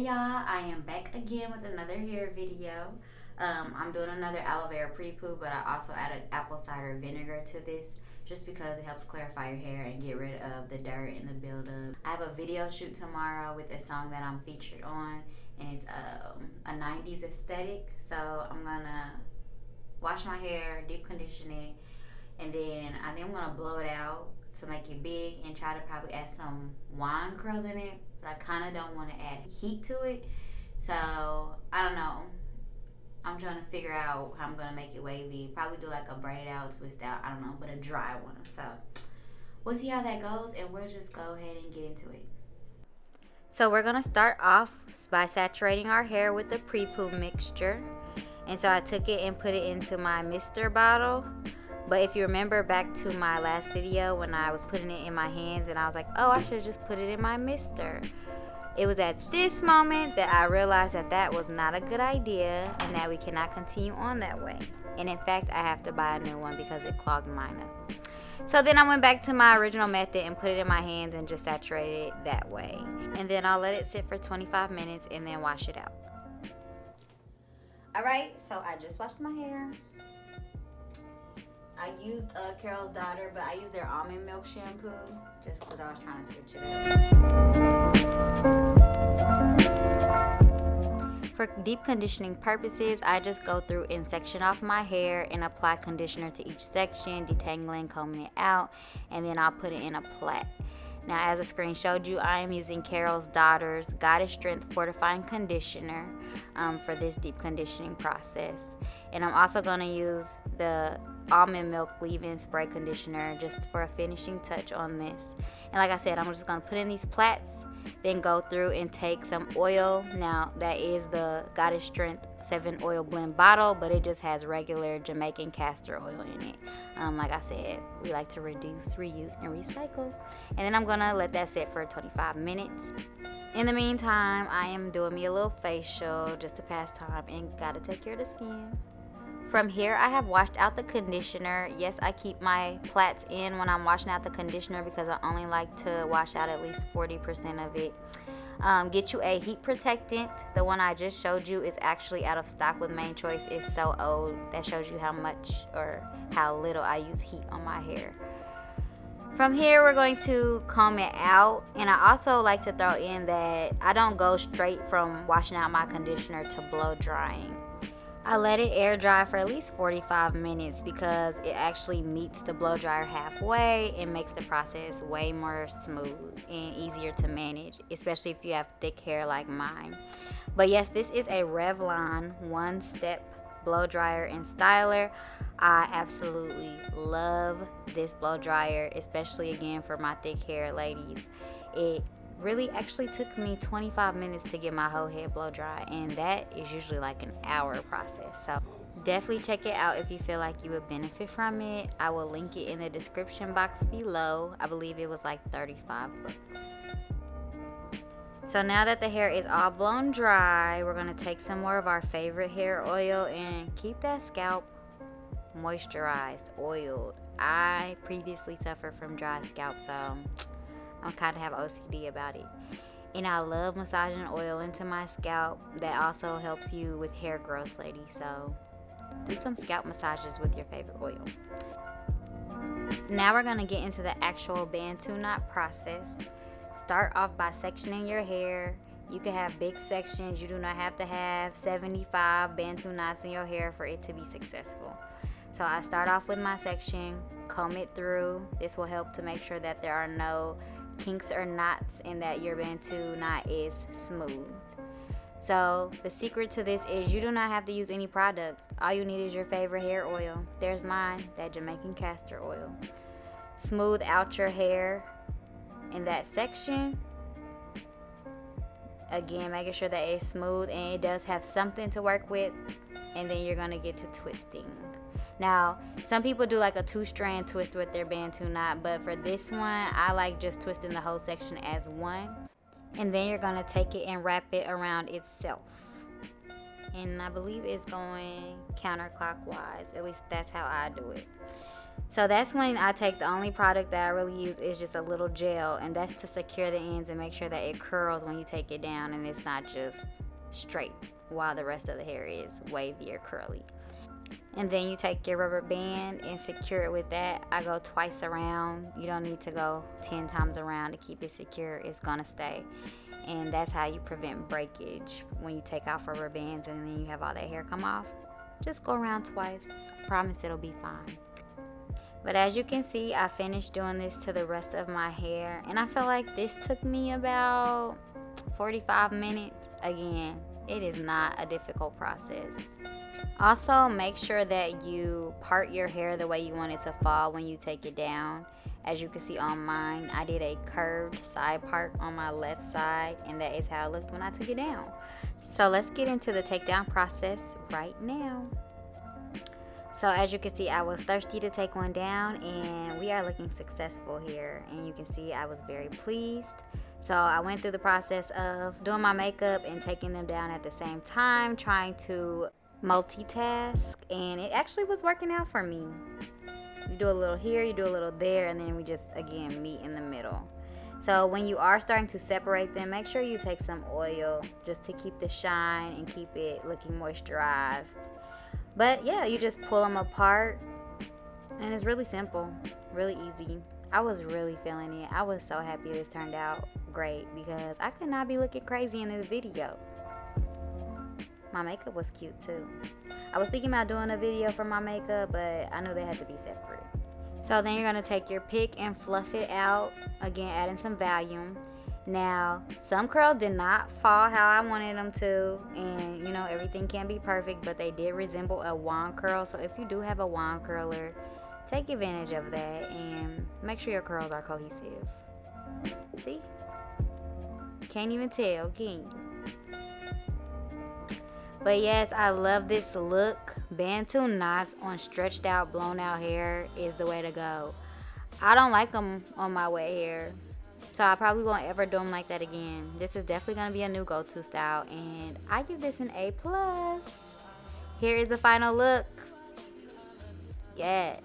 Hey y'all, I am back again with another hair video. I'm doing another aloe vera pre-poo, but I also added apple cider vinegar to this just because it helps clarify your hair and get rid of the dirt and the buildup. I have a video shoot tomorrow with a song that I'm featured on, and it's a 90s aesthetic. So I'm gonna wash my hair, deep condition it, and then I think I'm gonna blow it out to make it big and try to probably add some wine curls in it, but I kind of don't want to add heat to it. So I don't know. I'm trying to figure out how I'm gonna make it wavy. Probably do like a braid out, twist out. I don't know, but a dry one. So we'll see how that goes, and we'll just go ahead and get into it. So we're gonna start off by saturating our hair with the pre-poo mixture. And so I took it and put it into my mister bottle. But if you remember back to my last video when I was putting it in my hands and I was like, oh, I should just put it in my mister. It was at this moment that I realized that that was not a good idea and that we cannot continue on that way. And in fact, I have to buy a new one because it clogged mine up. So then I went back to my original method and put it in my hands and just saturated it that way. And then I'll let it sit for 25 minutes and then wash it out. Alright, so I just washed my hair. I used Carol's Daughter, but I used their almond milk shampoo just because I was trying to switch it up. For deep conditioning purposes, I just go through and section off my hair and apply conditioner to each section, detangling, combing it out, and then I'll put it in a plait. Now, as the screen showed you, I am using Carol's Daughter's Goddess Strength Fortifying Conditioner for this deep conditioning process. And I'm also going to use the almond milk leave-in spray conditioner just for a finishing touch on this. And like I said, I'm just going to put in these plaits, then go through and take some oil. Now, that is the Goddess Strength 7 oil blend bottle, but it just has regular Jamaican castor oil in it. Like I said, we like to reduce, reuse, and recycle. And then I'm gonna let that sit for 25 minutes. In the meantime, I am doing me a little facial just to pass time and gotta take care of the skin. From here, I have washed out the conditioner. Yes, I keep my plaits in when I'm washing out the conditioner because I only like to wash out at least 40% of it. Get you a heat protectant. The one I just showed you is actually out of stock with Main Choice. It's so old. That shows you how much or how little I use heat on my hair. From here, we're going to comb it out. And I also like to throw in that I don't go straight from washing out my conditioner to blow drying. I let it air dry for at least 45 minutes because it actually meets the blow dryer halfway and makes the process way more smooth and easier to manage, especially if you have thick hair like mine. But yes, this is a Revlon one-step blow dryer and styler. I absolutely love this blow dryer, especially again for my thick hair ladies. It really actually took me 25 minutes to get my whole head blow dry, and that is usually like an hour process. So definitely check it out if you feel like you would benefit from it. I will link it in the description box below. I believe it was like 35 bucks. So now that the hair is all blown dry, we're going to take some more of our favorite hair oil and keep that scalp moisturized, oiled. I previously suffered from dry scalp, so I kind of have OCD about it. And I love massaging oil into my scalp. That also helps you with hair growth, ladies. So do some scalp massages with your favorite oil. Now we're going to get into the actual Bantu knot process. Start off by sectioning your hair. You can have big sections. You do not have to have 75 Bantu knots in your hair for it to be successful. So I start off with my section, comb it through. This will help to make sure that there are no kinks or knots and that your Bantu knot is smooth. So the secret to this is you do not have to use any product. All you need is your favorite hair oil. There's mine, that Jamaican castor oil. Smooth out your hair in that section. Again, making sure that it's smooth and it does have something to work with. And then you're going to get to twisting. Now, some people do like a 2-strand twist with their Bantu knot, but for this one, I like just twisting the whole section as one. And then you're going to take it and wrap it around itself. And I believe it's going counterclockwise. At least that's how I do it. So that's when I take the only product that I really use is just a little gel, and that's to secure the ends and make sure that it curls when you take it down and it's not just straight while the rest of the hair is wavy or curly. And then you take your rubber band and secure it with that. I go twice around. You don't need to go 10 times around to keep it secure. It's gonna stay. And that's how you prevent breakage when you take off rubber bands and then you have all that hair come off. Just go around twice. I promise it'll be fine. But as you can see, I finished doing this to the rest of my hair, and I feel like this took me about 45 minutes. Again, it is not a difficult process. Also, make sure that you part your hair the way you want it to fall when you take it down. As you can see on mine, I did a curved side part on my left side, and that is how it looked when I took it down. So let's get into the takedown process right now. So as you can see, I was thirsty to take one down, and we are looking successful here. And you can see I was very pleased. So I went through the process of doing my makeup and taking them down at the same time, trying to multitask, and it actually was working out for me. You do a little here, you do a little there, and then we just again meet in the middle. So when you are starting to separate them, make sure you take some oil just to keep the shine and keep it looking moisturized. But yeah, you just pull them apart, and it's really simple, really easy. I was really feeling it. I was so happy this turned out great because I could not be looking crazy in this video. My makeup was cute too. I was thinking about doing a video for my makeup, but I knew they had to be separate. So then you're going to take your pick and fluff it out. Again, adding some volume. Now, some curls did not fall how I wanted them to, and you know, everything can't be perfect, but they did resemble a wand curl. So if you do have a wand curler, take advantage of that and make sure your curls are cohesive. See? Can't even tell, can you? But yes, I love this look. Bantu knots on stretched out, blown out hair is the way to go. I don't like them on my wet hair, so I probably won't ever do them like that again. This is definitely going to be a new go-to style, and I give this an A+. Here is the final look. Yes.